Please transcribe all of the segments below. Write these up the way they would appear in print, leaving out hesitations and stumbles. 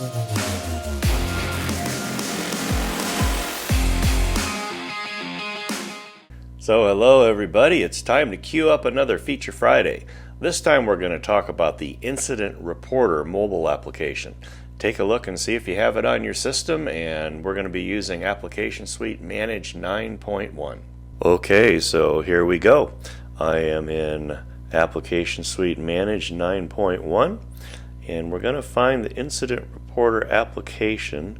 So hello everybody, it's time to queue up another Feature Friday. This time we're going to talk about the Incident Reporter mobile application. Take a look and see if you have it on your system, and we're going to be using Application Suite Manage 9.1. Okay, so here we go. I am in Application Suite Manage 9.1, and we're going to find the Incident Reporter application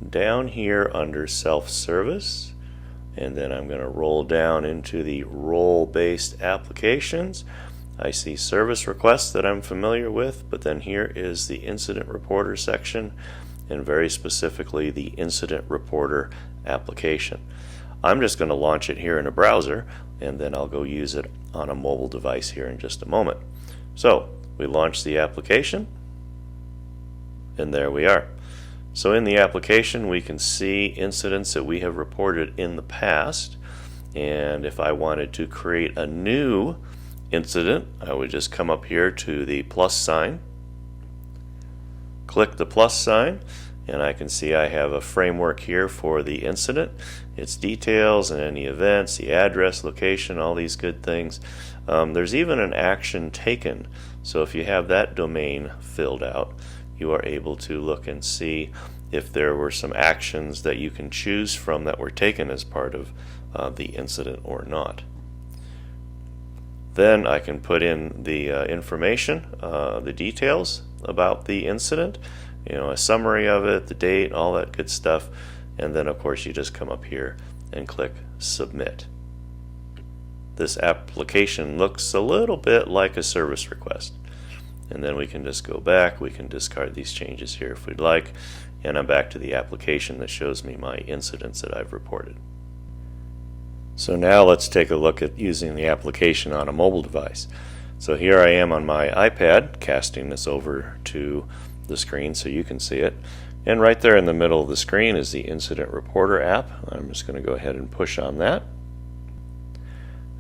down here under Self-Service. And then I'm going to roll down into the role-based applications. I see service requests that I'm familiar with, but then here is the Incident Reporter section, and very specifically the Incident Reporter application. I'm just going to launch it here in a browser, and then I'll go use it on a mobile device here in just a moment. So we launch the application, and there we are. So in the application we can see incidents that we have reported in the past, and if I wanted to create a new incident, I would just come up here to the plus sign, click the plus sign, and I can see I have a framework here for the incident, its details and any events, the address, location, all these good things. There's even an action taken, so if you have that domain filled out, you are able to look and see if there were some actions that you can choose from that were taken as part of the incident or not. Then I can put in the information, the details about the incident, a summary of it, the date, all that good stuff, and then of course you just come up here and click Submit. This application looks a little bit like a service request. And then we can just go back, we can discard these changes here if we'd like, and I'm back to the application that shows me my incidents that I've reported. So now let's take a look at using the application on a mobile device. So here I am on my iPad, casting this over to the screen so you can see it. And right there in the middle of the screen is the Incident Reporter app. I'm just going to go ahead and push on that.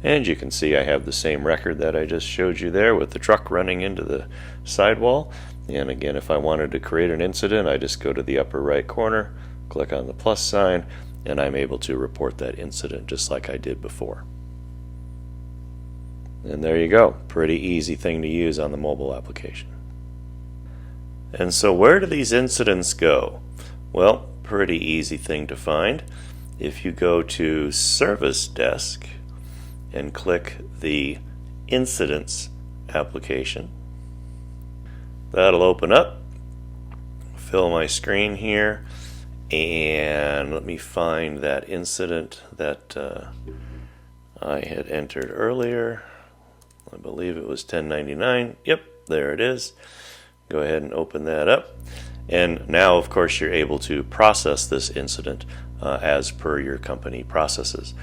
And you can see I have the same record that I just showed you there with the truck running into the sidewall. And again, if I wanted to create an incident, I just go to the upper right corner, click on the plus sign, and I'm able to report that incident just like I did before. And there you go. Pretty easy thing to use on the mobile application. And so where do these incidents go? Well, pretty easy thing to find. If you go to Service Desk and click the Incidents application, that'll open up, fill my screen here, and let me find that incident that I had entered earlier. I believe it was 1099. Yep, there it is. Go ahead and open that up, and now of course you're able to process this incident as per your company processes.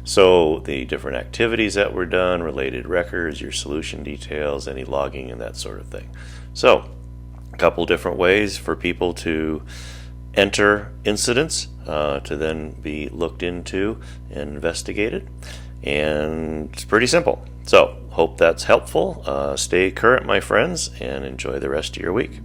So the different activities that were done, related records, your solution details, any logging and that sort of thing. So a couple different ways for people to enter incidents to then be looked into and investigated, and it's pretty simple. So hope that's helpful. Stay current, my friends, and enjoy the rest of your week.